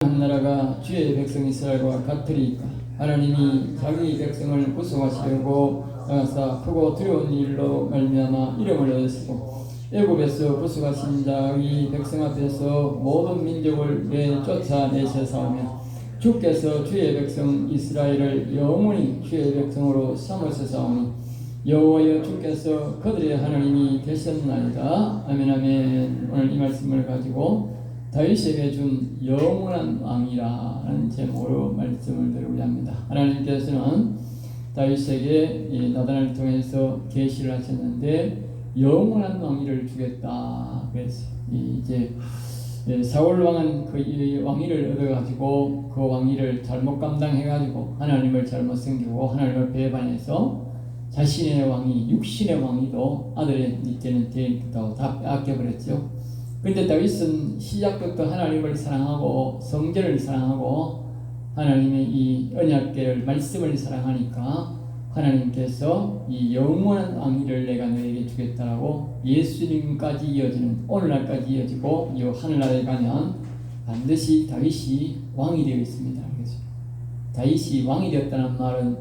한 나라가 주의 백성 이스라엘과 같으리이까. 하나님이 자기 백성을 구속하시려고 나가사 크고 두려운 일로 말미암아 이름을 얻으시고 애굽에서 구속하신 자의 백성 앞에서 모든 민족을 내쫓아내셨사오며 주께서 주의 백성 이스라엘을 영원히 주의 백성으로 삼으셨사오니 여호와여 주께서 그들의 하나님이 되셨나이다. 아멘 아멘. 오늘 이 말씀을 가지고 다윗에게 준 영원한 왕이라는 제목으로 말씀을 드리고자 합니다. 하나님께서는 다윗에게 나단을 통해서 계시를 하셨는데 영원한 왕위를 주겠다 그랬어요. 이제 사울 왕은 그 왕위를 얻어가지고 그 왕위를 잘못 감당해가지고 하나님을 잘못 섬기고 하나님을 배반해서 자신의 왕위, 육신의 왕위도 아들의 이제는 되겠다고 다 빼앗겨버렸죠. 그런데 다윗은 시작부터 하나님을 사랑하고 성전을 사랑하고 하나님의 이 언약궤를 말씀을 사랑하니까 하나님께서 이 영원한 왕위를 내가 너에게 주겠다라고 예수님까지 이어지는 오늘날까지 이어지고 이 하늘나라에 가면 반드시 다윗이 왕이 되어 있습니다. 그래서 다윗이 왕이 되었다는 말은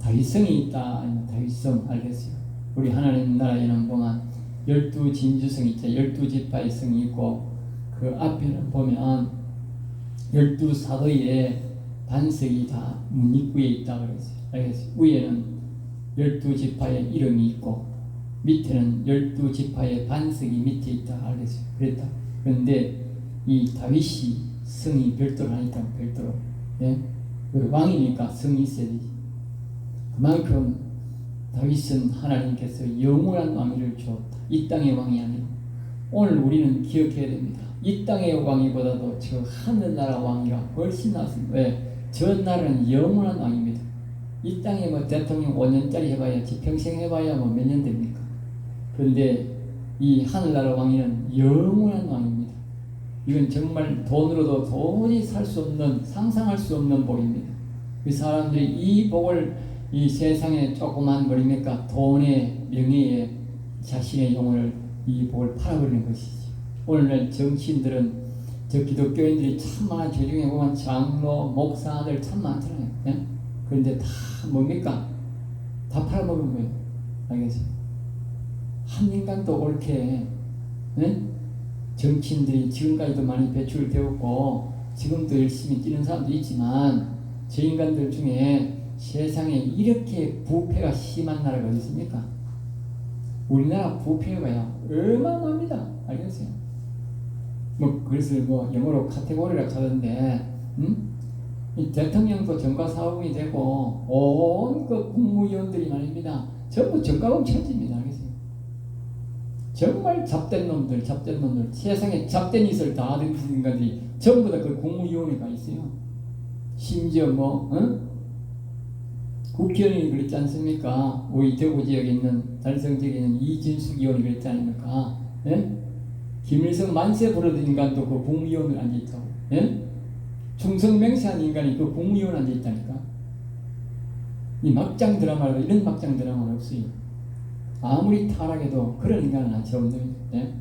다윗성이 있다 아니면 다윗성 알겠어요. 우리 하나님 나라에는 보면 12진주성이 있죠. 12지파의 성이 있고 그 앞에는 보면 12사도의 반석이 다 문 입구에 있다 그랬어요. 알겠어요. 위에는 12지파의 이름이 있고 밑에는 12지파의 반석이 밑에 있다 알겠어요. 그랬다. 그런데 이 다윗이 성이 별도로 하니까 별도로 왕이니까 성이 있어야 되지. 그만큼 다윗은 하나님께서 영원한 왕위를 주었다. 이 땅의 왕이 아니고 오늘 우리는 기억해야 됩니다. 이 땅의 왕위보다도 저 하늘나라 왕이가 훨씬 낫습니다. 왜? 저 나라는 영원한 왕입니다. 이 땅에 뭐 대통령 5년짜리 해봐야 지평생 해봐야 뭐 몇 년 됩니까? 그런데 이 하늘나라 왕위는 영원한 왕입니다. 이건 정말 돈으로도 도저히 살 수 없는 상상할 수 없는 복입니다. 그 사람들이 이 복을 이 세상에 조그만 뭐입니까? 돈에 명예에 자신의 영혼을 이 복을 팔아버리는 것이지. 오늘날 정치인들은 저 기독교인들이 참 많아. 저 중에 보면 장로, 목사들 참 많잖아요. 예? 그런데 다 뭡니까? 다 팔아먹은 거예요. 알겠어요? 한 인간도 옳게 예? 정치인들이 지금까지도 많이 배출되었고 지금도 열심히 뛰는 사람도 있지만 저 인간들 중에 세상에 이렇게 부패가 심한 나라가 어디 있습니까? 우리나라 부패가요 어마어마합니다. 알겠어요? 뭐 그래서 뭐 영어로 카테고리라 하던데, 이 대통령도 정가사업이 되고 온 그 국무위원들이 말입니다. 전부 정가공 천지입니다. 알겠어요? 정말 잡된 놈들, 세상에 잡된 짓을 다 하는 인간들이 전부 다 그 국무위원회가 있어요. 심지어 국회의원이 그랬지 않습니까? 우리 대구 지역에 있는 달성 지역에 있는 이진숙 의원이 그랬지 않습니까? 예? 김일성 만세 부르던 인간도 그 국무위원을 앉아있다고. 예? 충성맹세한 인간이 그 국무위원 앉아있다니까. 이 막장 드라마라도 이런 막장 드라마는 없어요. 아무리 타락해도 그런 인간은 아직 없는. 예?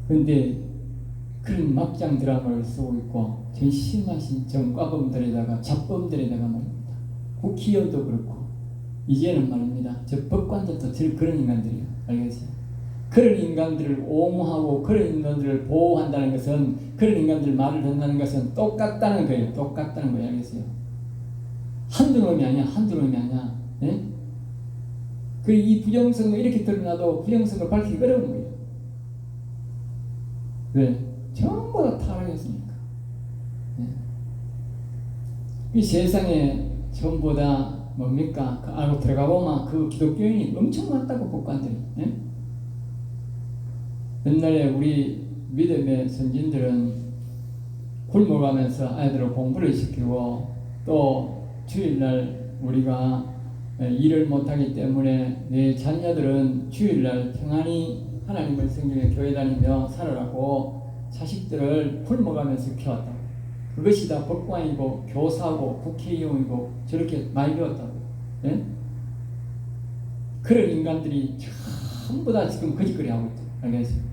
그런데 그런 막장 드라마를 쓰고 있고 전심하신 정과범들에다가 잡범들에다가 말입니다. 국회의원도 그렇고 이제는 말입니다. 저 법관들도 그런 인간들이에요. 알겠어요? 그런 인간들을 옹호하고 그런 인간들을 보호한다는 것은 그런 인간들 말을 듣는다는 것은 똑같다는 거예요. 똑같다는 거예요. 알겠어요? 한두 놈이 아니야. 예? 그 이 부정성을 이렇게 드러나도 부정성을 밝히기 어려운 거예요. 왜? 전부 다 타락했으니까. 예. 이 세상에 전부 다 뭡니까? 알고 들어가 보면 그 기독교인이 엄청 많다고 법관들이. 예? 옛날에 우리 믿음의 선진들은 굶어가면서 아이들을 공부를 시키고 또 주일날 우리가 일을 못하기 때문에 내 자녀들은 주일날 평안히 하나님을 섬기며 교회 다니며 살아라고 자식들을 굶어가면서 키웠다. 그것이 다 법관이고 교사고 국회의원이고 저렇게 많이 배웠다고. 예? 그런 인간들이 전부 다 지금 거짓거리 하고 있다. 알겠어요?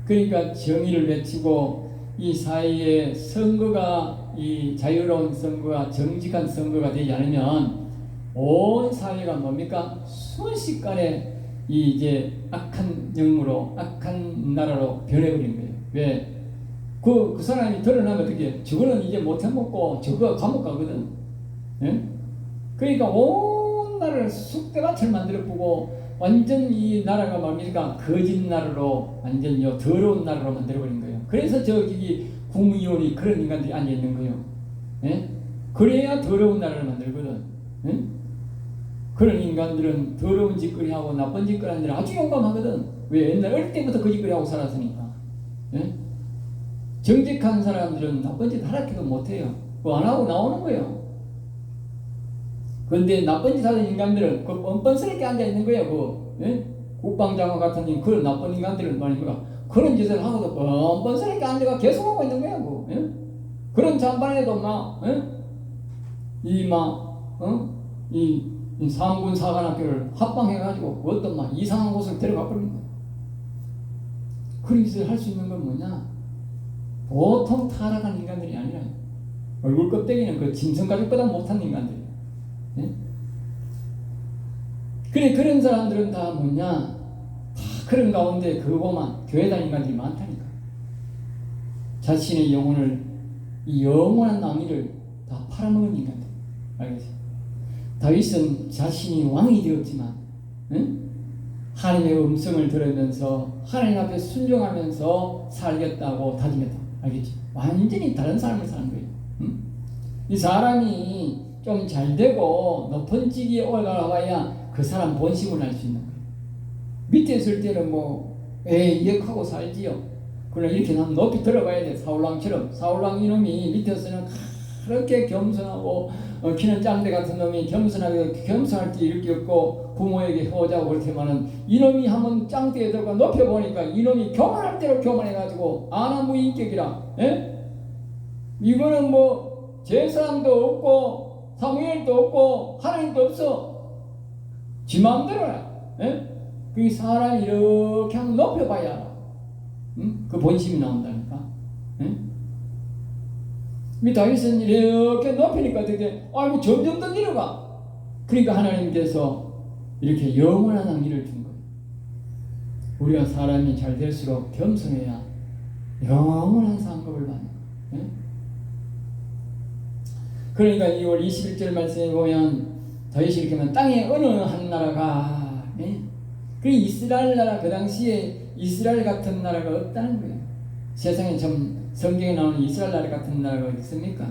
그러니까 정의를 외치고 이 사회에 선거가 이 자유로운 선거가 정직한 선거가 되지 않으면 온 사회가 뭡니까? 순식간에 이 이제 악한 영으로 악한 나라로 변해버린 거예요. 왜? 그 사람이 드러나면 어떻게? 저거는 이제 못 해먹고 저거 감옥 가거든. 예? 그러니까 온 나라를 쑥대밭을 만들어보고 완전 이 나라가 뭡니까? 거짓 나라로 완전 더러운 나라로 만들어버린 거예요. 그래서 저기 국무위원이 그런 인간들이 앉아있는 거예요. 예? 그래야 더러운 나라를 만들거든. 예? 그런 인간들은 더러운 짓거리 하고 나쁜 짓거리 하는 데는 아주 용감하거든. 왜? 옛날 어릴 때부터 그 짓거리 하고 살았으니까. 예? 정직한 사람들은 나쁜 짓 하나도 못해요. 그거 안 하고 나오는 거예요. 그런데 나쁜 짓 하는 인간들은 그 뻔뻔스럽게 앉아있는 거예요. 예? 국방장관 같은 그런 나쁜 인간들은 말입니까? 그런 짓을 하고도 뻔뻔스럽게 앉아가 계속 하고 있는 거예요. 예? 그런 잔반에도 막, 예? 이 상군 사관학교를 합방해가지고 어떤 막 이상한 곳을 데려가 버린 거예요. 그런 짓을 할 수 있는 건 뭐냐? 보통 타락한 인간들이 아니라 얼굴 껍데기는 그 짐승가죽보다 못한 인간들이에요. 예? 그래, 그런 사람들은 다 뭐냐? 다 그런 가운데 그거만 교회 다니는 인간들이 많다니까. 자신의 영혼을, 이 영원한 낭비를 다 팔아먹은 인간들. 알겠어요? 다윗은 자신이 왕이 되었지만, 응? 하나님의 음성을 들으면서 하나님 앞에 순종하면서 살겠다고 다짐했다. 알겠지? 완전히 다른 삶을 사는 거예요. 응? 이 사람이 좀 잘 되고 높은 직위에 올라가야 그 사람 본심을 알 수 있는 거예요. 밑에 있을 때는 이역하고 살지요. 그러나 이렇게 높이 들어가야 돼. 사울왕처럼. 사울왕 이놈이 밑에서는 그렇게 겸손하고 키는 짱대 같은 놈이 겸손하게 겸손할 때 이렇게 없고 부모에게 효자고 그렇지만은 이놈이 한번 짱대에 들어가 높여보니까 이놈이 교만할 대로 교만해가지고 아나무인격이라. 예? 이거는 제사장도 없고 사무엘도 없고 하나님도 없어. 지 마음대로야. 예? 그 사람이 이렇게 한번 높여봐야 알아. 응? 그 본심이 나온다니까. 예? 다윗은 이렇게 높이니까 되게 점점 더 내려가. 그러니까 하나님께서 이렇게 영원한 항의를 준 거예요. 우리가 사람이 잘 될수록 겸손해야 영원한 상급을 받는 거예요. 그러니까 2월 21절 말씀에 보면 다윗이 이렇게 하면 땅에 어느 한 나라가 그 이스라엘 나라, 그 당시에 이스라엘 같은 나라가 없다는 거예요. 세상에 좀 성경에 나오는 이스라엘 나라 같은 나라가 있습니까?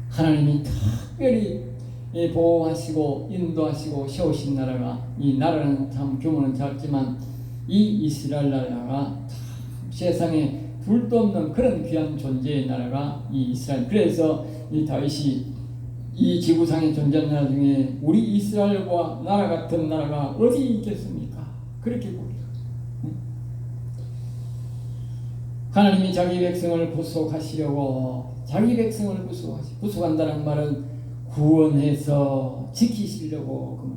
하나님이 특별히 보호하시고 인도하시고 세우신 나라가, 이 나라는 참 규모는 작지만 이 이스라엘 나라가 세상에 둘도 없는 그런 귀한 존재의 나라가 이 이스라엘. 그래서 이 다윗이 이 지구상에 존재하는 나라 중에 우리 이스라엘과 나라 같은 나라가 어디 있겠습니까? 그렇게 봅니다. 하나님이 자기 백성을 구속하시려고, 자기 백성을 구속한다는 말은 구원해서 지키시려고.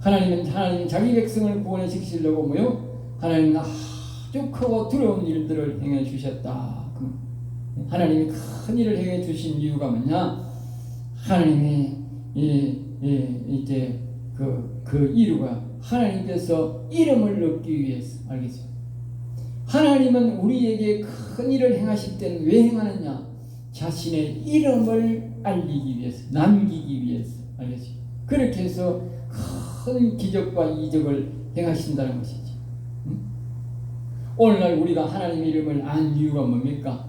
하나님 자기 백성을 구원해 지키시려고 하나님은 아주 크고 두려운 일들을 행해 주셨다. 하나님이 큰 일을 행해 주신 이유가 뭐냐? 하나님이 이제 그 이유가 하나님께서 이름을 얻기 위해서. 알겠죠? 하나님은 우리에게 큰 일을 행하실 때는 왜 행하느냐? 자신의 이름을 알리기 위해서, 남기기 위해서. 알겠죠? 그렇게 해서 큰 기적과 이적을 행하신다는 것이지. 오늘날 우리가 하나님의 이름을 안 이유가 뭡니까?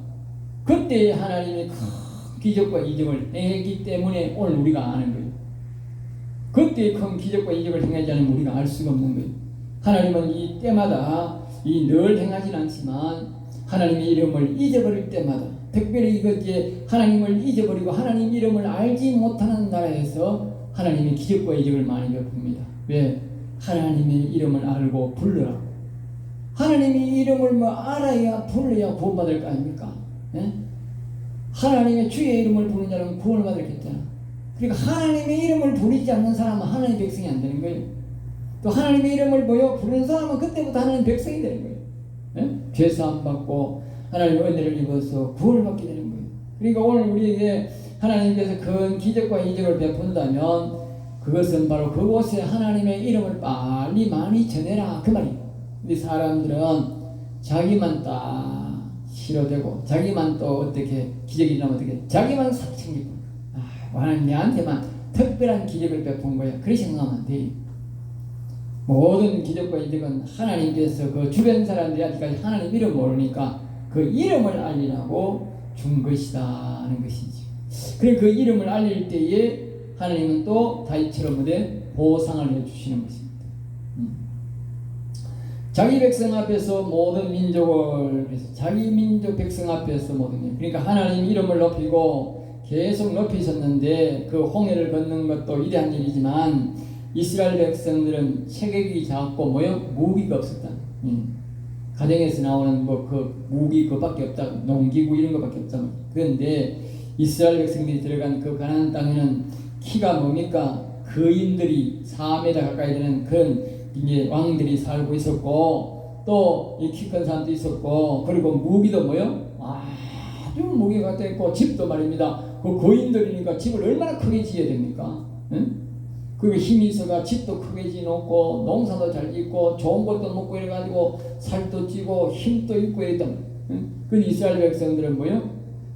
그때 하나님의 큰 기적과 이적을 행했기 때문에 오늘 우리가 아는 거예요. 그때 큰 기적과 이적을 행하지 않으면 우리가 알 수가 없는 거예요. 하나님은 이 때마다 늘 행하진 않지만 하나님의 이름을 잊어버릴 때마다, 특별히 이제 하나님을 잊어버리고 하나님 이름을 알지 못하는 나라에서 하나님의 기적과 이적을 많이 베풉니다. 왜? 하나님의 이름을 알고 불러라. 하나님의 이름을 알아야 불러야 구원받을 거 아닙니까? 예? 하나님의 주의 이름을 부르는 자는 구원을 받았겠잖아. 그러니까 하나님의 이름을 부르지 않는 사람은 하나님의 백성이 안 되는 거예요. 또 하나님의 이름을 부르는 사람은 그때부터 하나님의 백성이 되는 거예요. 예? 죄사함 받고 하나님의 은혜를 입어서 구원을 받게 되는 거예요. 그러니까 오늘 우리에게 하나님께서 큰 기적과 이적을 베푼다면 그것은 바로 그곳에 하나님의 이름을 빨리 많이 전해라 그 말이에요. 근데 사람들은 자기만 딱 싫어되고 자기만 또 어떻게 기적이 일어나면 어떻게 자기만 싹 챙기고 하나님 내한테만 특별한 기적을 베푼 거야. 그렇게 생각하면 안 돼요. 모든 기적과 이적은 하나님께서 그 주변 사람들이 아직까지 하나님 이름 모르니까 그 이름을 알리라고 준 것이다는 것이죠. 그리고 그 이름을 알릴 때에 하나님은 또 다윗처럼 보상을 해주시는 것입니다. 자기 백성 앞에서 모든 민족을 자기 민족 백성 앞에서 모든 그러니까 하나님 이름을 높이고 계속 높이셨는데 그 홍해를 걷는 것도 위대한 일이지만 이스라엘 백성들은 체격이 작고 무기가 없었다. 가정에서 나오는 그 무기 그밖에 없다. 농기구 이런 것밖에 없다. 그런데 이스라엘 백성들이 들어간 그 가나안 땅에는 키가 뭡니까? 거인들이 4m 가까이 되는 그런 이제 왕들이 살고 있었고 또 이 키 큰 사람도 있었고 그리고 무기도 아주 무기가 갖다 있고 집도 말입니다. 그 거인들이니까 집을 얼마나 크게 지어야 됩니까? 응? 그리고 힘이 있어가 집도 크게 지어놓고 농사도 잘 짓고 좋은 것도 먹고 이래가지고 살도 찌고 힘도 있고 이랬단 말이에요. 응? 그 이스라엘 백성들은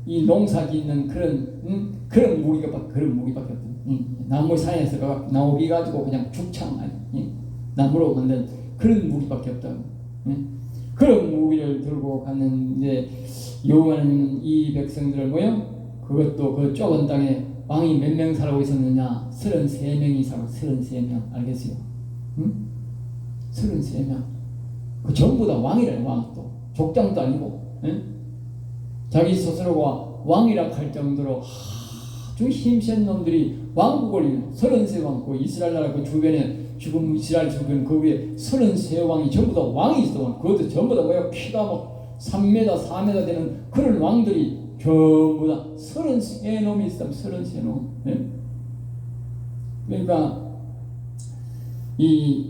이 농사 짓는 그런 무기밖에 없다. 나무 산에서 나오기 가지고 그냥 죽창 나무로 만든 그런 무기밖에 없다고. 그런 무기를 들고 갔는데 여호와는 이 백성들을 그것도 그 좁은 땅에 왕이 몇 명 살고 있었느냐? 33명이 살고 33명 알겠어요? 33명. 그 전부 다 왕이래. 왕도 족장도 아니고 자기 스스로가 왕이라 할 정도로 아주 힘센 놈들이 왕국을 33왕 그 이스라엘 나라 그 주변에 지금 이스라엘 주변 그 위에 33왕이 전부 다 왕이 있어. 그것도 전부 다 키가 3m 4m 되는 그런 왕들이 전부 다 33놈이 있어. 33놈. 그러니까 이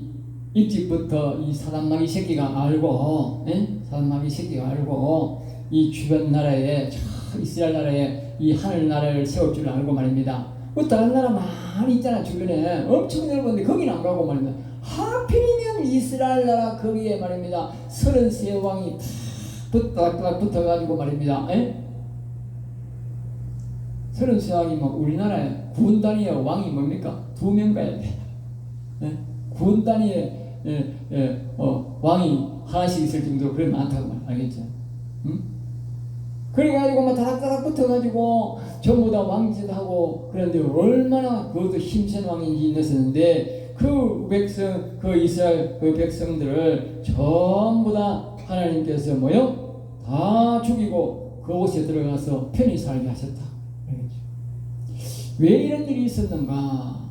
일찍부터 이 사단마귀 새끼가 알고 사단마귀 새끼가 알고 이 주변 나라에 이스라엘 나라에 이 하늘 나라를 세울 줄 알고 말입니다. 그 다른 나라 많이 있잖아. 주변에 엄청 넓은데 거기는 안 가고 말입니다. 하필이면 이스라엘 나라 거기에 말입니다. 33왕이 딱 붙어가지고 말입니다. 33왕이 우리나라에 군 단위의 왕이 뭡니까? 2명 가야 돼. 군 단위의 왕이 하나씩 있을 정도로 그래 많다고 말 알겠죠? 그래가지고 다닥다닥 붙어가지고 전부 다 왕짓하고 그런데 얼마나 그것도 힘센 왕인지 있었는데 그 백성 그 이스라엘 그 백성들을 전부 다 하나님께서 다 죽이고 그곳에 들어가서 편히 살게 하셨다. 알겠죠? 왜 이런 일이 있었는가?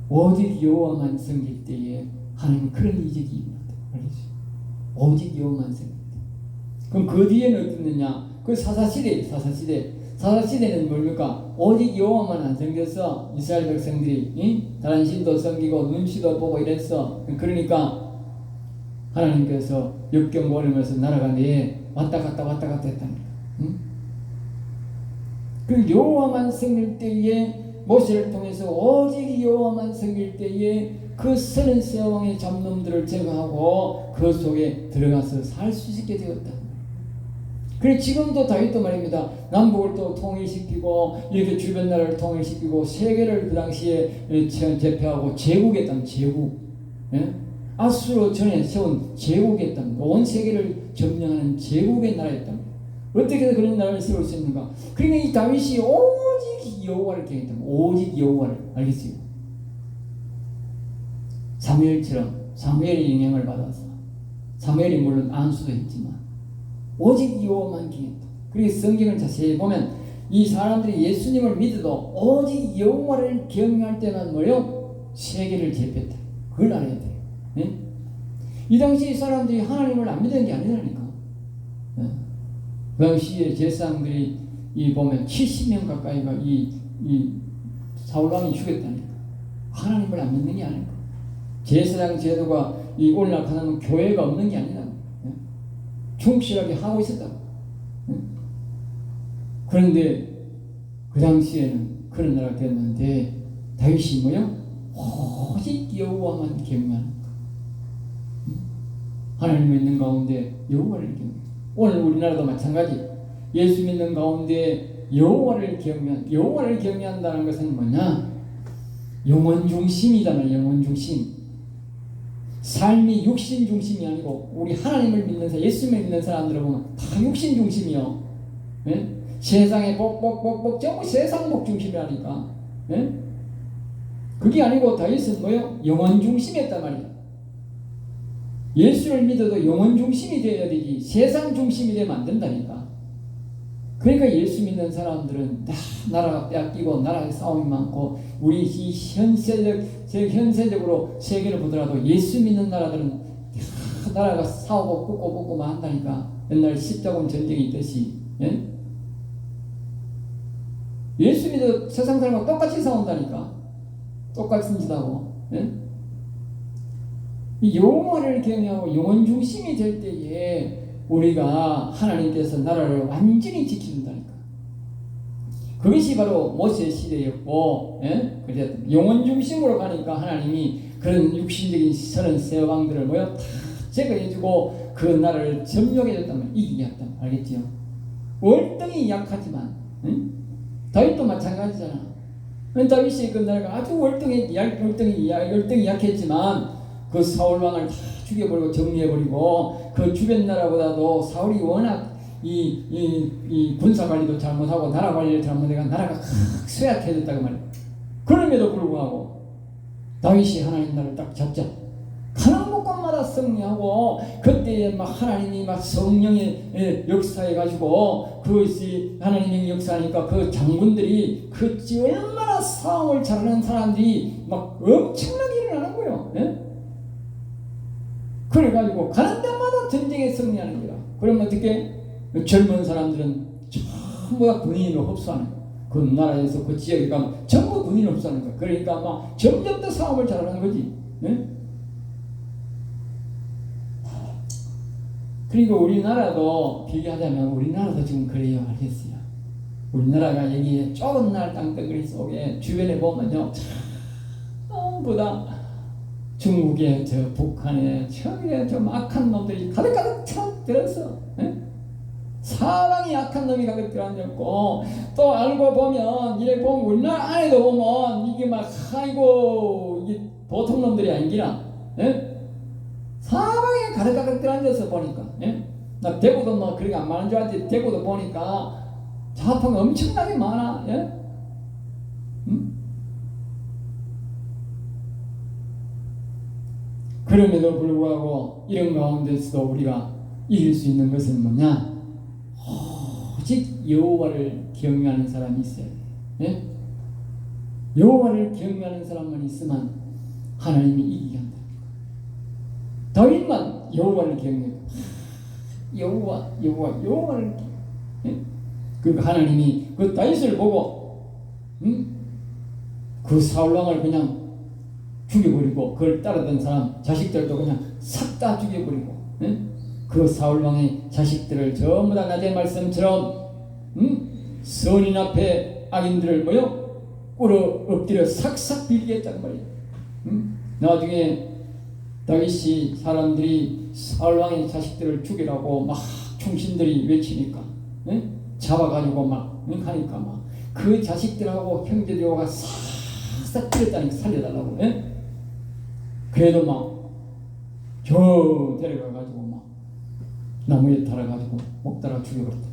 오직 여호와만 섬길 때에 하나님 그런 이적이 일어났다. 알겠죠? 오직 여호와만 섬길 때. 그럼 그 뒤에는 어떻느냐? 그 사사시대는 뭡니까? 오직 여호와만 안 섬겼어. 이스라엘 백성들이 다른 신도 섬기고 눈치도 보고 이랬어. 그러니까 하나님께서 역경거리면서 나라가 왔다 갔다 했답니다. 그 여호와만 섬길 때에 모세를 통해서 오직 여호와만 섬길 때에 그 33왕의 잡놈들을 제거하고 그 속에 들어가서 살 수 있게 되었다. 그래 지금도 다윗도 말입니다. 남북을 또 통일시키고 이렇게 주변 나라를 통일시키고 세계를 그 당시에 제패하고 제국했답니다. 제국. 아수로 전에 세운 제국했답니다. 온 세계를 점령하는 제국의 나라였답니다. 어떻게 그런 나라를 세울 수 있는가? 그러니까 이 다윗이 오직 여호와를 경외했답니다. 오직 여호와를. 알겠어요? 사무엘처럼 사무엘의 영향을 받아서 사무엘이 물론 안수도 했지만 오직 여호와만 경외했다. 그리고 성경을 자세히 보면 이 사람들이 예수님을 믿어도 오직 여호와를 경외할 때만 세계를 제패했다. 그걸 알아야 돼요. 이 당시 사람들이 하나님을 안 믿는 게 아니라니까. 그 당시에 제사장들이 보면 70명 가까이가 이 사울왕이 죽였다니까. 하나님을 안 믿는 게 아니고. 제사장 제도가 오늘날 가면 교회가 없는 게 아니라 충실하게 하고 있었다고. 그런데 그 당시에는 그런 나라가 됐는데 다윗이 뭐요? 오직 여호와만 경외하는 거. 하나님 믿는 가운데 여호와를 경외. 오늘 우리나라도 마찬가지. 예수 믿는 가운데 여호와를 경외한다는 것은 뭐냐? 영혼 중심이잖아요. 영혼 중심. 삶이 육신 중심이 아니고 우리 하나님을 믿는 사람, 예수를 믿는 사람들을 보면 다 육신 중심이요. 예? 세상에 복 전부 세상 복 중심이라니까. 예? 그게 아니고 다윗은 뭐요? 영혼 중심이었단 말이야. 예수를 믿어도 영혼 중심이 되어야 되지 세상 중심이 되면 안 된다니까. 그러니까 예수 믿는 사람들은 나라가 빼앗기고 나라의 싸움이 많고 우리 이 현세적으로 세계를 보더라도 예수 믿는 나라들은 나라가 싸우고 붙고만 한다니까. 옛날 십자군 전쟁이 있듯이. 예? 예수 믿어 세상 사람과 똑같이 싸운다니까. 똑같은 짓 하고. 예? 여호와를 경외하고 영혼 중심이 될 때에 우리가 하나님께서 나라를 완전히 지키는다니까. 그것이 바로 모세 시대였고, 예? 그래서 영혼 중심으로 가니까 하나님이 그런 육신적인 서른 세 왕들을 모여 다 제거해주고 그 나라를 점령해줬다면 이기게 했다. 알겠지요? 월등히 약하지만, 응? 다윗도 마찬가지잖아. 다윗이 그 나라가 아주 월등히 약했지만 그 사울 왕을 다 죽여버리고 정리해버리고 그 주변 나라보다도 사울이 워낙 이 군사 관리도 잘못하고 나라 관리를 잘못해가 나라가 쇠약해졌다고 말이야. 그럼에도 불구하고 다윗이 하나님 나라를 딱 잡자. 가는 곳곳마다 승리하고 그때에 막 하나님이 막 성령의 역사해 가지고 그것이 하나님의 역사니까 그 장군들이 그 얼마나 싸움을 잘하는 사람들이 막 엄청나게 일어나는 거예요. 예? 그래가지고 가는 데마다 전쟁에 승리하는 거야. 그러면 어떻게? 젊은 사람들은 전부 다 군인으로 흡수하는 거야. 그 나라에서 그 지역에 가면 전부 군인으로 흡수하는 거야. 그러니까 막 점점 더 싸움을 잘하는 거지. 네? 그리고 우리나라도 비교하자면 우리나라도 지금 그래요. 알겠어요. 우리나라가 여기 좁은 날 땅덩어리 속에 주변에 보면요. 전부 다 중국에 저 북한에 저기에 좀 악한 놈들이 가득 참 들었어. 에? 사방이 악한 놈이 가득 들어앉았고 또 알고 보면 이래 보면 우리나라 안에도 보면 이게 막 아이고 이게 보통 놈들이 아니라 사방에 가득 들어앉아서 보니까 나 대구도 뭐 그렇게 안 많은 줄 알았지. 대구도 보니까 좌파가 엄청나게 많아. 예? 그럼에도 불구하고 이런 가운데서도 우리가 이길 수 있는 것은 뭐냐? 오직 여호와를 경외하는 사람이 있어야 돼. 예? 여호와를 경외하는 사람만 있으면 하나님이 이기게 한다. 다윗만 여호와를 경외하고 여호와를 예? 그러니까 하나님이 그 다윗을 보고 그 사울 왕을 그냥 죽여버리고 그걸 따르던 사람 자식들도 그냥 싹 다 죽여버리고 그 사울왕의 자식들을 전부 다 낮의 말씀처럼 선인 앞에 악인들을 모여 꿇어 엎드려 싹싹 빌게 했단 말이에요. 나중에 다윗이 사람들이 사울왕의 자식들을 죽이라고 막 충신들이 외치니까 잡아가지고 막 하니까 막 그 자식들하고 형제들하고 싹싹 때렸다니까 살려달라고. 그래도 막 저 데려가가지고 막 나무에 달아가지고 목 달아 죽여버렸다.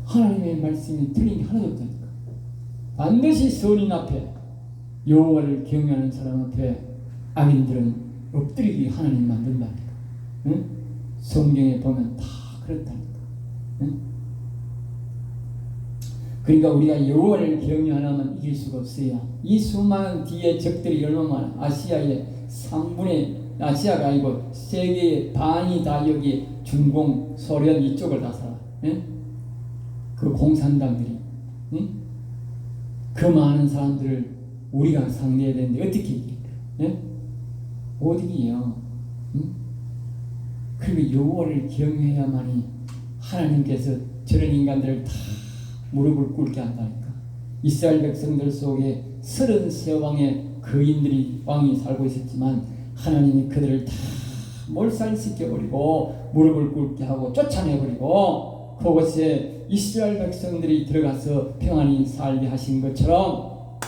하나님의 말씀이 틀린 게 하나도 없다니까. 반드시 선인 앞에 여호와를 경외하는 사람 앞에 악인들은 엎드리기 하나님 만든다니까. 성경에 보면 다 그렇다니까. 그러니까 우리가 여호와를 경외하면 이길 수가 없어요. 이 수많은 뒤에 적들이 얼마나 많아. 아시아의 3분의 아시아가 아니고 세계의 반이 다 여기 중공, 소련 이쪽을 다 살아. 그 공산당들이 그 많은 사람들을 우리가 상대해야 되는데 어떻게 이길까? 못 이기요. 그리고 여호와를 경외해야만이 하나님께서 저런 인간들을 다 무릎을 꿇게 한다니까. 이스라엘 백성들 속에 33왕의 거인들이 왕이 살고 있었지만 하나님이 그들을 다 몰살시켜버리고 무릎을 꿇게 하고 쫓아내버리고 그곳에 이스라엘 백성들이 들어가서 평안히 살게 하신 것처럼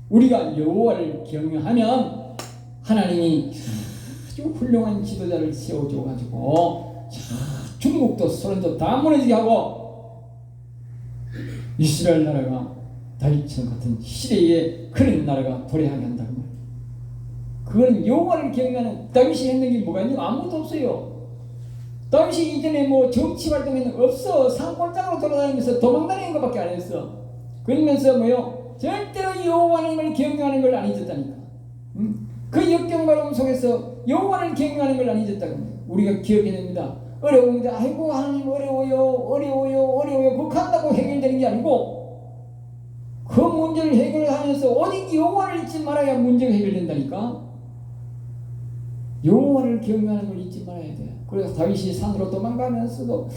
우리가 여호와를 경외하면 하나님이 아주 훌륭한 지도자를 세워줘가지고 중국도 소련도 다 무너지게 하고 이스라엘 나라가 다윗처럼 같은 시대에 그런 나라가 도래하게 한다는 말이에요. 그건 여호와를 경외하는 다윗이 했는 게 뭐가 있냐? 아무것도 없어요. 다윗이 이전에 뭐 정치 활동에는 없어. 산골장으로 돌아다니면서 도망다니는 것밖에 안 했어. 그러면서 뭐요? 절대로 여호와를 경외하는 걸 안 잊었다니까. 그 역경바람 속에서 여호와를 경외하는 걸 안 잊었다고 합니다. 우리가 기억해야 됩니다. 어려운데 아이고 하나님 어려워요 그렇게 한다고 해결되는 게 아니고 그 문제를 해결하면서 오직 여호와를 잊지 말아야 문제가 해결된다니까. 여호와를 경외하는 걸 잊지 말아야 돼. 그래서 다윗이 산으로 도망가면서도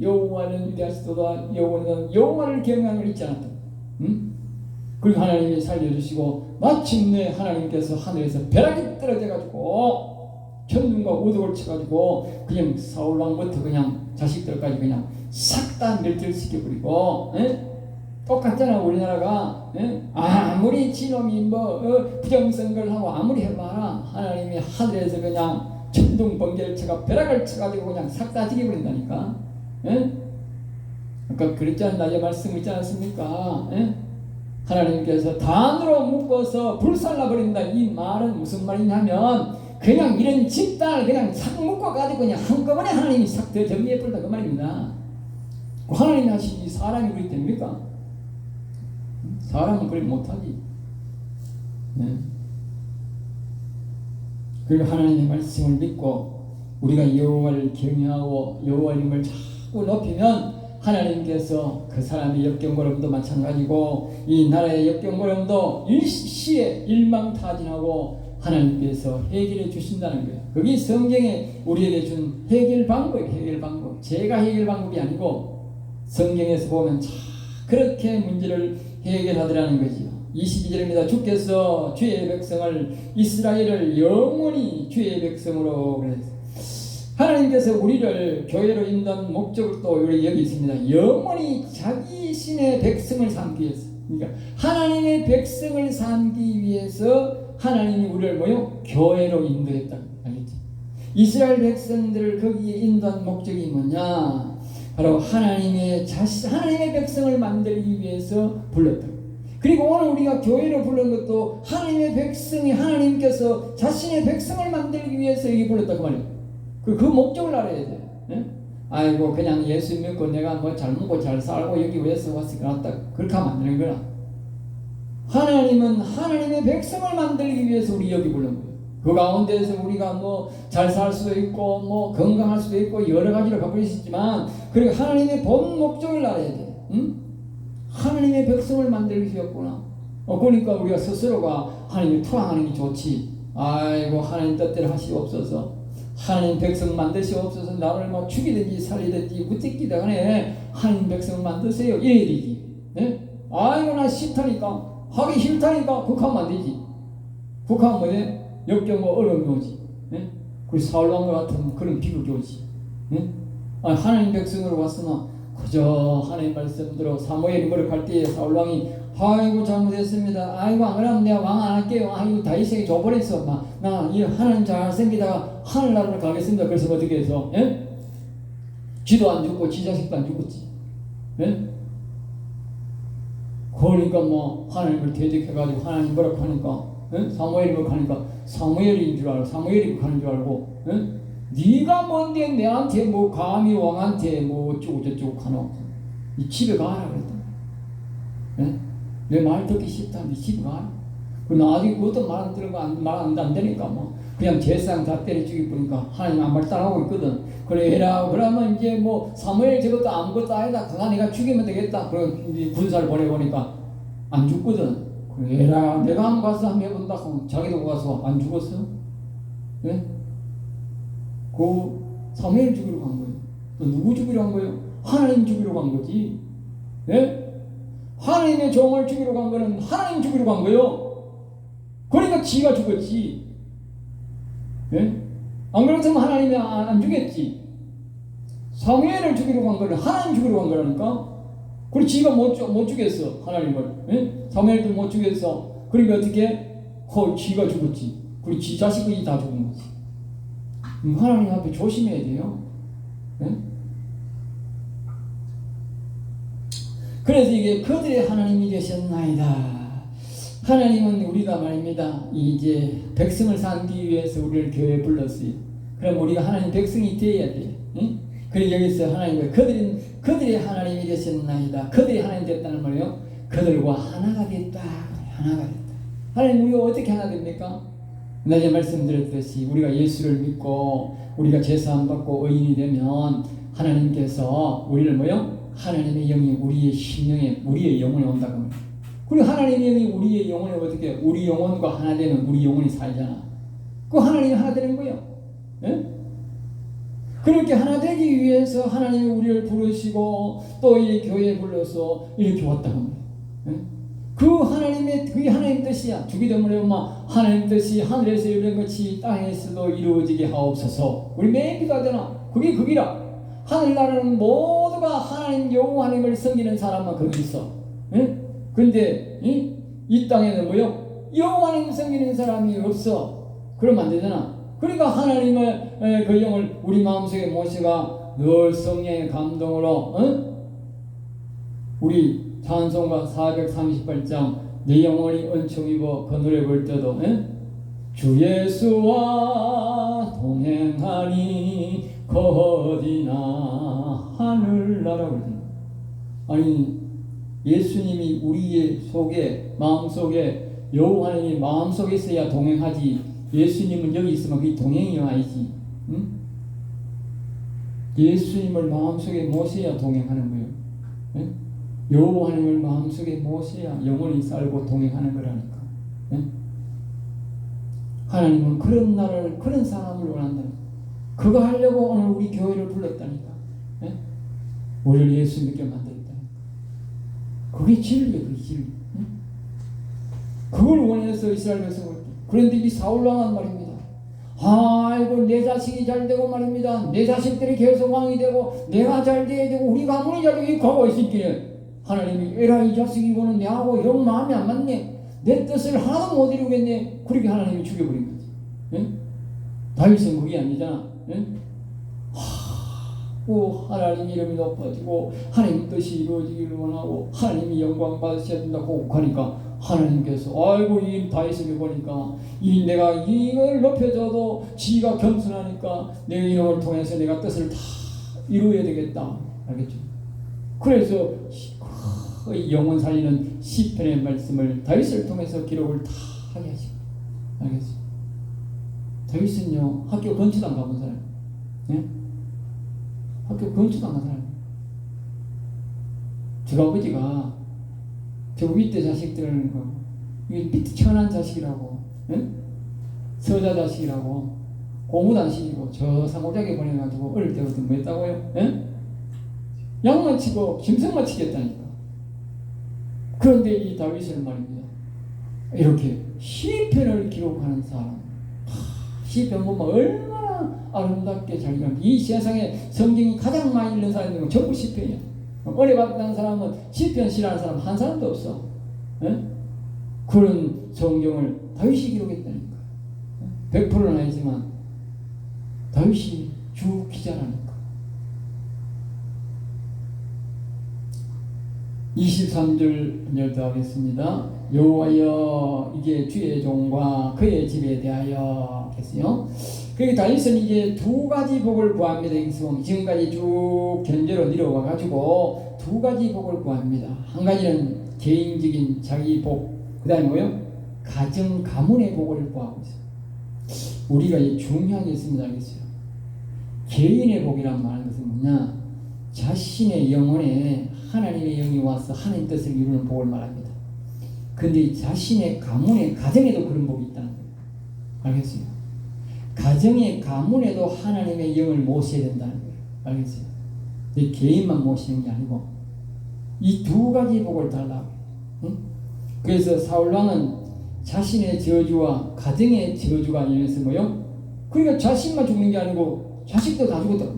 여호와는 위대하시도다. 여호와를 경외하는 걸 잊지 않았다. 그리고 하나님이 살려주시고 마침내 하나님께서 하늘에서 벼락이 떨어져가지고 천둥과 우독을 쳐가지고 그냥 사울왕부터 그냥 자식들까지 그냥 싹 다 멸절시켜버리고 똑같잖아. 우리나라가 아무리 지놈이 뭐 부정선거를 하고 아무리 해봐라 하나님이 하늘에서 그냥 천둥 번개를 쳐가 벼락을 쳐가지고 그냥 싹 다 죽여버린다니까. 아까 그랬잖아. 나의 말씀 있지 않습니까? 하나님께서 단으로 묶어서 불살라버린다. 이 말은 무슨 말이냐면 그냥 이런 집단을 그냥 싹 묶어가지고 그냥 한꺼번에 하나님이 싹 더 정리해버린다 그 말입니다. 하나님이 하시지 사람이 그렇게 됩니까? 사람은 그렇게 못하지. 그리고 하나님의 말씀을 믿고 우리가 여호와를 경외하고 여호와 이름을 자꾸 높이면 하나님께서 그 사람의 역경고름도 마찬가지고 이 나라의 역경고름도 일시에 일망타진하고 하나님께서 해결해 주신다는 거예요. 그게 성경에 우리에게 준 해결 방법이에요. 해결 방법. 제가 해결 방법이 아니고 성경에서 보면 그렇게 문제를 해결하더라는 거지요. 22절입니다. 주께서 주의 백성을 이스라엘을 영원히 주의 백성으로 그랬어요. 하나님께서 우리를 교회로 인도한 목적을 또 여기 있습니다. 영원히 자기 신의 백성을 삼기 위해서. 그러니까 하나님의 백성을 삼기 위해서 하나님이 우리를 뭐요? 교회로 인도했다. 알겠지? 이스라엘 백성들을 거기에 인도한 목적이 뭐냐? 바로 하나님의 백성을 만들기 위해서 불렀다. 그리고 오늘 우리가 교회로 부른 것도 하나님의 백성이 하나님께서 자신의 백성을 만들기 위해서 여기 불렀다 그 말이에요. 그 목적을 알아야 돼. 아이고 그냥 예수 믿고 내가 뭐 잘 먹고 잘 살고 여기 왜서 왔으니까 왔다 그렇게 하면 안 되는 거라. 하나님은 하나님의 백성을 만들기 위해서 우리 여기 부른 거예요. 그 가운데에서 우리가 뭐 잘 살 수도 있고 뭐 건강할 수도 있고 여러 가지로 갖고 있었지만 그리고 하나님의 본 목적을 알아야 돼. 하나님의 백성을 만들기 위해서였구나. 그러니까 우리가 스스로가 하나님을 투항하는 게 좋지. 아이고 하나님 뜻대로 하시옵소서. 하나님 백성 만드시옵소서. 나를 뭐 죽이든지 살리든지 무찌끼다 간에 하나님 백성 만드세요. 이래야 되지. 아이고 나 싫다니까 하기 싫다니까 국하면 안 되지. 국하면 뭐지? 역경과 어려움이 오지. 그리고 사울왕과 같은 그런 비극이 오지. 하나님 백성으로 왔으나 그저 하나님 말씀대로 사무엘이 거룩할 때에 사울왕이 아이고 잘못했습니다. 아이고 안 그러면 내가 왕 안 할게요. 아이고 다윗에게 줘버렸어. 나 이 하나님 잘생기다가 하늘나라를 가겠습니다. 그래서 어떻게 해서 지도 안 죽고 지 자식도 안 죽었지. 그러니까 뭐 하나님을 대적해가지고 하나님 뭐라고 하니까 사무엘이 뭐라고 하니까 사무엘인 줄 알고 사무엘이 가는 줄 알고 네가 뭔데 내한테 뭐 감히 왕한테 뭐 어쩌고 저쩌고 하노. 이 집에 가라 그랬다. 내 말 듣기 싫다. 네 집에 가라. 나중에 그것도 말 안 들은 거 안 되니까 뭐 그냥 제사장 다 때려 죽이 보니까 하나님 한 말 따라하고 있거든. 그래라 그러면 이제 뭐 사무엘 저것도 아무것도 아니다. 그가 내가 죽이면 되겠다. 그럼 이제 군사를 보내보니까 안 죽거든. 그래라 내가 한번 가서 한번 해본다. 그럼 자기도 가서 안 죽었어. 그 사무엘 죽이러 간 거예요. 또 누구 죽이러 간 거예요? 하나님 죽이러 간 거지. 예? 하나님의 종을 죽이러 간 거는 하나님 죽이러 간 거예요. 그러니까 지가 죽었지. 예? 안 그렇다면 하나님이 안 죽였지. 사무엘을 죽이러 간 거는 하나님 죽이러 간 거라니까. 그리고 지가 못 죽였어, 하나님을. 예? 사무엘도 못 죽였어. 그러니까 어떻게? 지가 죽었지. 그리고 지 자식이 다 죽은 거지. 하나님 앞에 조심해야 돼요. 예? 그래서 이게 그들의 하나님이 되셨나이다. 하나님은 우리가 말입니다. 이제 백성을 삼기 위해서 우리를 교회에 불렀어요. 그럼 우리가 하나님 백성이 되어야 돼요. 응? 그래서 여기서 하나님과 그들의 하나님이 되셨나이다. 그들이 하나님 됐다는 말이에요. 그들과 하나가 됐다. 하나가 됐다. 하나님 우리가 어떻게 하나 됩니까? 낮에 말씀드렸듯이 우리가 예수를 믿고 우리가 제사함 받고 의인이 되면 하나님께서 우리를 뭐요? 하나님의 영이 우리의 심령에 우리의 영혼에 온다고 합니다. 그리고 하나님의 영이 우리의 영혼에 어떻게 우리 영혼과 하나 되면 우리 영혼이 살잖아. 그 하나님이 하나 되는 거예요. 예? 그렇게 하나 되기 위해서 하나님이 우리를 부르시고 또 이 교회에 불러서 이렇게 왔다고 합니다. 예? 그 하나님의 그게 하나님 뜻이야. 주기 때문에 엄마 하나님 뜻이 하늘에서 이루어진 것이 땅에서도 이루어지게 하옵소서. 우리 매일 기도하잖아. 그게 그기라. 하늘나라는 모두가 하나님 여호와 하나님을 섬기는 사람만 거기 있어. 예? 근데 이 땅에는 뭐요? 여호와 하나님 섬기는 사람이 없어. 그러면 안 되잖아. 그러니까 하나님의 그 영을 우리 마음속에 모시가 늘 성령의 감동으로 우리 찬송가 438장 내 영혼이 은총 입어 그 노래 볼 때도 주 예수와 동행하니 어디나 하늘나라 그러잖아. 아니 예수님이 우리의 속에 마음속에 여호와 하나님이 마음속에 있어야 동행하지. 예수님은 여기 있으면 그게 동행이 아니지. 응? 예수님을 마음속에 모셔야 동행하는 거예요. 응? 여호와 하나님을 마음속에 모셔야 영원히 살고 동행하는 거라니까. 응? 하나님은 그런 나를 그런 사람을 원한다. 그거 하려고 오늘 우리 교회를 불렀다니까. 응? 우리를 예수 믿게 만들었다니까. 그게 진리예요. 그게 진리. 응? 그걸 원해서 이스라엘 백성을. 그런데 이 사울왕은 말입니다. 아이고 내 자식이 잘 되고 말입니다. 내 자식들이 계속 왕이 되고 내가 잘 돼야 되고 우리 가문이 잘 되고 가고 있을게. 하나님이 에라 이 자식이고는 내하고 영 마음이 안 맞네. 내 뜻을 하나도 못 이루겠네. 그렇게 하나님이 죽여버린 거지. 응? 다윗은 그게 아니잖아. 응? 하나님 이름이 높아지고 하나님 뜻이 이루어지기를 원하고 하나님이 영광 받으셔야 된다고 하니까 하나님께서 아이고 이 다윗을 보니까 이 내가 이걸 높여줘도 지가 겸손하니까 내 이놈을 통해서 내가 뜻을 다 이루어야 되겠다. 알겠죠? 그래서 영혼 살리는 시편의 말씀을 다윗을 통해서 기록을 다 하게 하시고. 알겠죠? 다윗은요 학교 건축당 가본 사람. 예? 학교 건축당 간 사람. 저 아버지가 저 윗대 자식들은 밑에 천한 자식이라고, 응? 서자 자식이라고, 고무단식이고, 저 상고작에 보내가지고, 어릴 때부터 뭐 했다고요? 응? 양만 치고, 짐승만 치겠다니까. 그런데 이 다윗은 말입니다. 이렇게 시편을 기록하는 사람. 시편 보면 얼마나 아름답게 잘 기록합니다. 이 세상에 성경이 가장 많이 읽는 사람들은 전부 시편이야. 은혜 받는 사람은 시편 싫어하는 사람 한 사람도 없어. 에? 그런 성경을 다윗이 기록했다니까. 100%는 아니지만 다윗이 주 기자라니까. 23절 열도 하겠습니다. 여호와여 이게 주의 종과 그의 집에 대하여 했어요. 그리고 다윗은 이제 두 가지 복을 구합니다. 지금까지 쭉 견제로 내려와 가지고 두 가지 복을 구합니다. 한 가지는 개인적인 자기 복, 그 다음에 뭐요? 가정 가문의 복을 구하고 있어요. 우리가 중요한 게 있습니다. 알겠어요? 개인의 복이란 말하는 것은 뭐냐? 자신의 영혼에 하나님의 영이 와서 하나님 뜻을 이루는 복을 말합니다. 근데 자신의 가문의 가정에도 그런 복이 있다는 거예요. 알겠어요? 가정의 가문에도 하나님의 영을 모셔야 된다는 거예요. 알겠어요? 내 개인만 모시는 게 아니고 이 두 가지 복을 달라고. 응? 그래서 사울왕은 자신의 저주와 가정의 저주가 인해서 뭐요? 그러니까 자신만 죽는 게 아니고 자식도 다 죽었다고.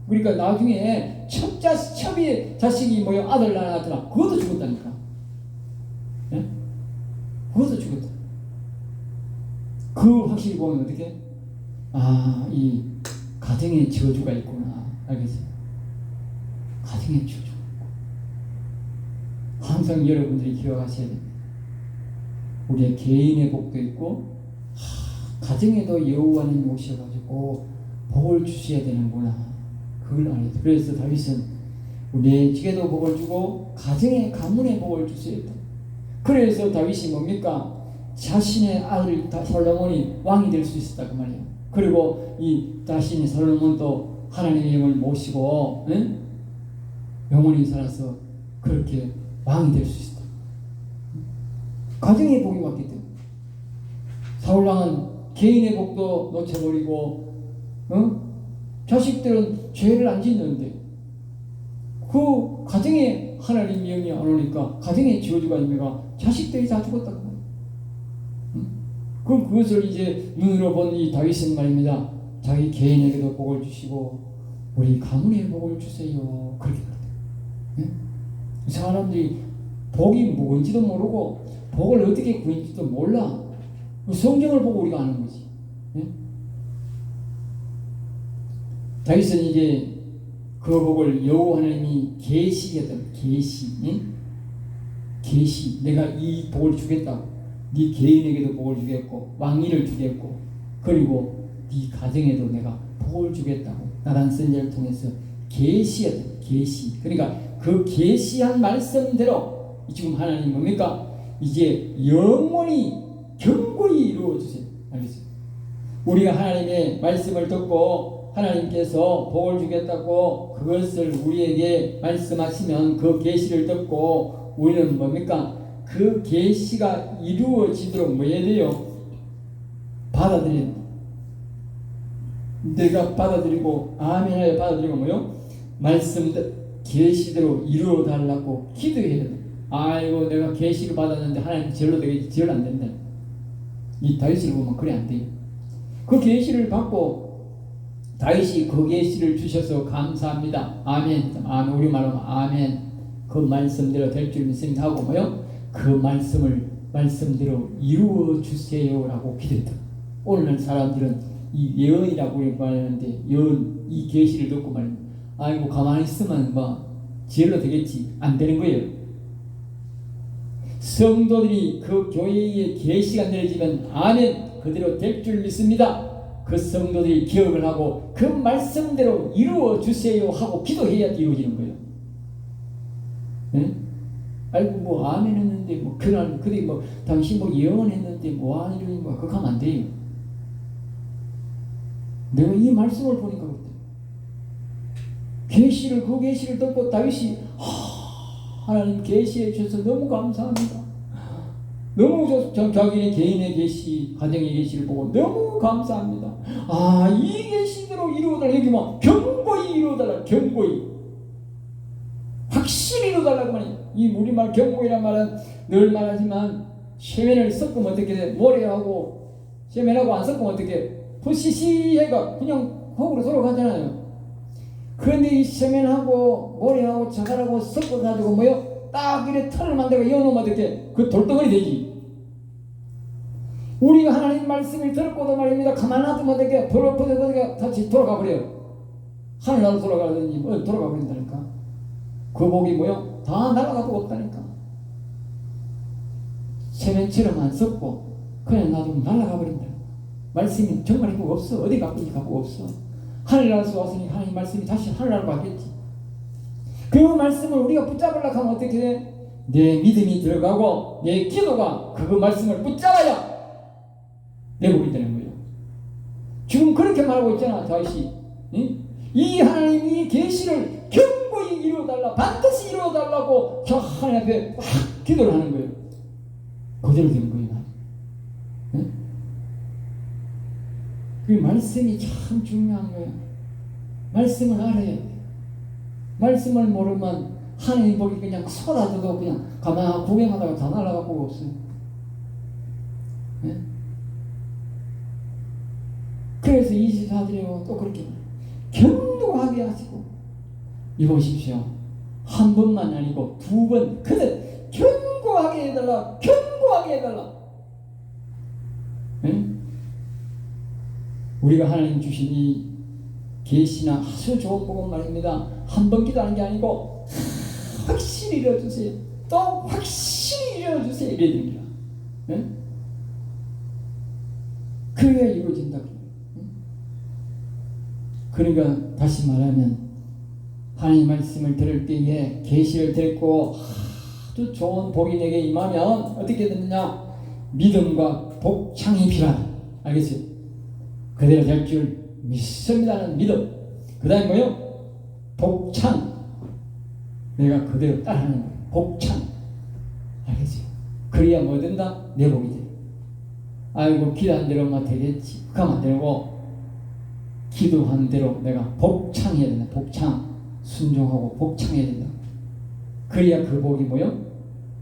그러니까 나중에 첩이 자식이 뭐요? 아들 낳았더라. 그것도 죽었다니까. 예? 그것도 죽었다. 그 확실히 보면 어떻게? 아, 이 가정의 저주가 있구나. 알겠어요? 가정의 저주가 있고. 항상 여러분들이 기억하셔야 됩니다. 우리의 개인의 복도 있고 가정에도 여호와는 오셔가지고 복을 주셔야 되는구나. 그걸 알아야 돼. 그래서 다윗은 내 집에도 복을 주고 가정의 가문에 복을 주셔야 돼. 그래서 다윗이 뭡니까? 자신의 아들 솔로몬이 왕이 될 수 있었다 그 말이에요. 그리고 이 자신의 솔로몬도 하나님의 영을 모시고 응? 영원히 살아서 그렇게 왕이 될 수 있었다. 가정의 복이 왔기 때문에. 사울왕은 개인의 복도 놓쳐버리고 자식들은 죄를 안 짓는데 그 가정에 하나님 영이 안 오니까 가정에 저주가 있니까 자식들이 다 죽었다고 말이에요. 그럼 그것을 이제 눈으로 본 이 다윗은 말입니다. 자기 개인에게도 복을 주시고 우리 가문에 복을 주세요. 그렇게 그러대요. 사람들이 복이 뭔지도 모르고 복을 어떻게 구할지도 몰라. 성경을 보고 우리가 아는 거지. 다윗은 이제 그 복을 여호와 하나님이 계시했던 계시. 내가 이 복을 주겠다고. 네 개인에게도 복을 주겠고 왕위를 주겠고 그리고 네 가정에도 내가 복을 주겠다고 나단 선지자를 통해서 계시했던 계시. 그러니까 그 계시한 말씀대로 지금 하나님 뭡니까? 이제 영원히 견고히 이루어 주세요. 알겠어요? 우리가 하나님의 말씀을 듣고 하나님께서 복을 주겠다고 그것을 우리에게 말씀하시면 그 계시를 듣고 우리는 뭡니까? 그 계시가 이루어지도록 뭐 해야 돼요? 받아들여야 돼. 내가 받아들이고 아멘하여 받아들이고 뭐요? 말씀대로 계시대로 이루어 달라고 기도해야 돼. 아이고 내가 계시를 받았는데 하나님 절로 되겠지. 절 안 된다. 이 다윗을 보면 그래 안 돼요. 그 계시를 받고 다윗이 그 계시를 주셔서 감사합니다. 아멘. 아멘. 우리말로 아멘. 그 말씀대로 될 줄 믿습니다 하고 뭐요? 그 말씀대로 이루어 주세요라고 기도했다. 오늘날 사람들은 이 예언이라고 말하는데 예언 이 계시를 듣고 말입니다. 아이고 가만히 있으면 뭐 지혜로 되겠지. 안 되는 거예요. 성도들이 그 교회의 계시가 내려지면 아멘 그대로 될 줄 믿습니다. 그 성도들이 기억을 하고 그 말씀대로 이루어 주세요 하고 기도해야 이루어지는 거예요. 네? 아이고 뭐 아멘 했는데 뭐 그날 그때 뭐 당신 뭐 예언했는데 뭐 이러니 뭐 그거 하면 안 돼요. 내가 이 말씀을 보니까 그때 계시를 그 계시를 듣고 다윗이 하나님 계시해 주셔서 너무 감사합니다. 너무 자기의 개인의 계시, 가정의 계시를 보고 너무 감사합니다. 아, 이 계시대로 이루어달라. 여기 뭐 견고히 이루어달라. 견고히 확실히 이루어달라고 말이야. 이 우리말 견고히란 말은 늘 말하지만 세면을 섞으면 어떻게 돼? 모래하고 세면하고 안 섞으면 어떻게 돼? 부시시해가 그냥 흙으로 돌아가잖아요. 그런데 이 세면하고 모래하고 자갈하고 섞어가지고 뭐요? 딱 이렇게 털을 만들고 이어놓으면 어떻게? 그 돌덩어리 되지. 우리가 하나님 말씀을 들었고도 말입니다. 가만 놔두면 어떻게? 벌어버리고 다시 돌아가 버려요. 하늘나라로 돌아가든지 돌아가 버린다니까. 그 복이 뭐요? 다 날아가고 없다니까. 세면처럼 안 섞고 그냥 놔두면 날아가 버린다. 말씀이 정말 힘이 없어. 어디 가든지 가고 없어. 하늘나라에서 왔으니 하나님 말씀이 다시 하늘나라로 가겠지. 그 말씀을 우리가 붙잡으려고 하면 어떻게 돼? 내 믿음이 들어가고 내 기도가 그 말씀을 붙잡아야 내 복이 되는 거예요. 지금 그렇게 말하고 있잖아 다윗이. 응? 이 하나님이 계시를 견고히 이루어달라 반드시 이루어달라고 저 하나님 앞에 막 기도를 하는 거예요. 그대로 되는 거예요. 응? 그 말씀이 참 중요한 거예요. 말씀을 알아야 돼. 말씀을 모르면 하나님 복이 그냥 쏟아져도 그냥 가만히 구경하다가 다 날아가고 없어요. 네? 그래서 24절에 또 그렇게 견고하게 하시고, 이보십시오. 한 번만 아니고 두 번, 그들 견고하게 해달라, 견고하게 해달라. 네? 우리가 하나님 주신 이 계시나 아주 좋은 복음 말입니다. 한 번 기도하는 게 아니고 확실히 이루어주세요. 또 확실히 이루어주세요. 이래야 됩니다. 네? 그래야 이루어진다. 그러니까 다시 말하면 하나님 말씀을 들을 때에 계시를 듣고 아주 좋은 복이 내게 임하면 어떻게 되느냐? 믿음과 복창이 필요하다. 알겠어요? 그대로 될 줄 믿습니다는 믿음. 그 다음에 뭐요? 복창. 내가 그대로 따라하는 거예요. 복창. 알겠어요? 그래야 뭐 된다? 내 복이 돼. 아이고 기도한 대로 막 되겠지. 그러면 안 되고 기도한 대로 내가 복창해야 된다. 복창. 순종하고 복창해야 된다. 그래야 그 복이 뭐요?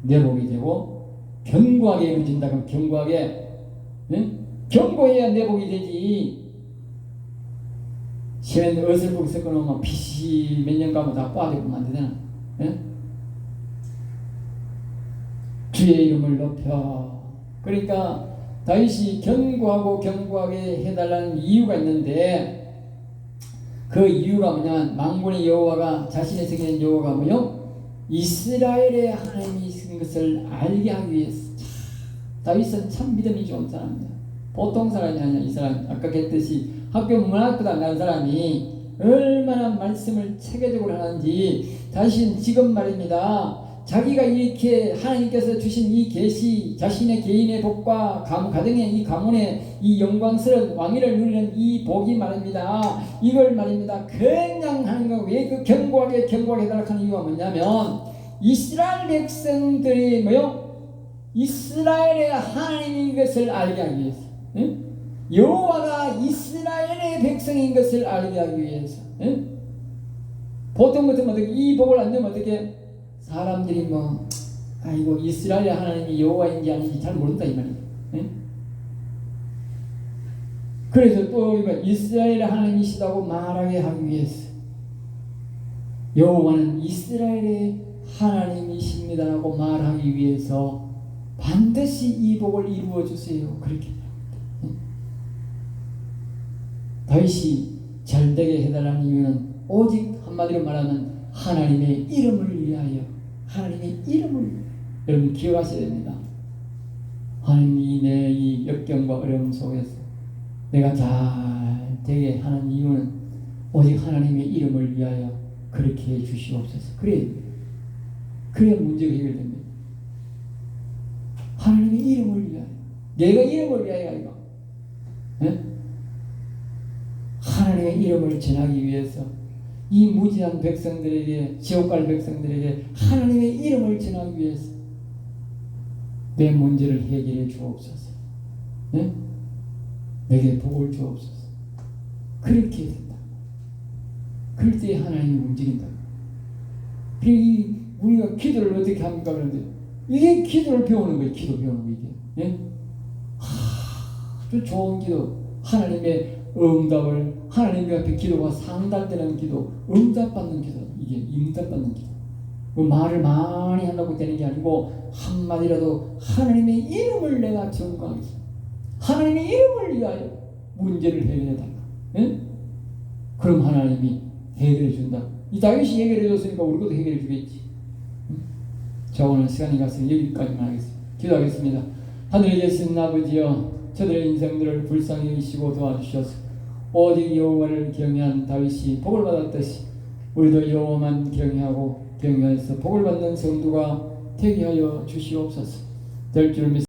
내 복이 되고 견고하게 이루어진다. 그럼 견고하게, 응? 견고해야 내 복이 되지. 시엔 어설프게 섞어놓으면 빛이 몇 년 가면 다 빠지고 안 되잖아. 응? 주의 이름을 높여. 그러니까 다윗이 견고하고 견고하게 해달라는 이유가 있는데, 그 이유가 뭐냐면 만군의 여호와가 자신의 세계인 여호와가 뭐요? 이스라엘의 하나님이 있는 것을 알게 하기 위해서. 다윗은 참 믿음이 좋은 사람이야. 보통 사람이 아니야. 이 사람 아까 했듯이 학교 문학교도 안 간 사람이 얼마나 말씀을 체계적으로 하는지. 자신 지금 말입니다. 자기가 이렇게 하나님께서 주신 이 계시, 자신의 개인의 복과 가정의 이 가문의 이 영광스러운 왕위를 누리는 이 복이 말입니다. 이걸 말입니다. 그냥 하는 거. 왜 그 견고하게 해달라는 이유가 뭐냐면 이스라엘 백성들이 뭐요? 이스라엘의 하나님인 것을 알게 하기 위해서. 응? 여호와가 이스라엘의 백성인 것을 알게 하기 위해서. 응? 보통 같으면 어떻게 이 복을 안 되면 어떻게 사람들이 뭐 아이고 이스라엘 하나님이 여호와인지 아닌지 잘 모른다 이 말이에요. 응? 그래서 또 이스라엘 하나님이시다고 말하게 하기 위해서 여호와는 이스라엘의 하나님이십니다라고 말하기 위해서 반드시 이 복을 이루어 주세요. 그렇게 응? 다윗이 잘되게 해달라는 이유는 오직 한마디로 말하면 하나님의 이름을 위하여. 하나님의 이름을 여러분 기억하셔야 됩니다. 하나님이 내 이 역경과 어려움 속에서 내가 잘 되게 하는 이유는 오직 하나님의 이름을 위하여 그렇게 해 주시옵소서. 그래야 문제가 해결됩니다. 하나님의 이름을 위하여. 내가 이름을 위하여 아니가. 네? 하나님의 이름을 전하기 위해서 이 무지한 백성들에게, 지옥 갈 백성들에게 하나님의 이름을 전하기 위해서 내 문제를 해결해 주옵소서. 네? 내게 복을 주옵소서. 그렇게 된다. 그럴 때 하나님이 움직인다. 우리가 기도를 어떻게 합니까? 그런데 이게 기도를 배우는 거예요. 기도 배우는 거 이게. 네? 아주 좋은 기도. 하나님의 응답을, 하나님 앞에 기도가 상달되는 기도, 응답받는 기도. 이게 응답받는 기도. 그 말을 많이 하려고 되는 게 아니고 한마디라도 하나님의 이름을 내가 전가하겠습니다. 하나님의 이름을 위하여 문제를 해결해달라. 예? 그럼 하나님이 해결해 준다. 이 다윗이 해결해 줬으니까 우리 것도 해결해 주겠지. 자, 오늘 시간이 가서 여기까지만 하겠습니다. 기도하겠습니다. 하늘에 계신 아버지여, 저들의 인생들을 불쌍히 여기시고 도와주셔서 오직 여호와를 경외한 다윗이 복을 받았듯이 우리도 여호와만 경외하고 경외해서 복을 받는 성도가 되게 하여 주시옵소서. 될 줄 믿습니다.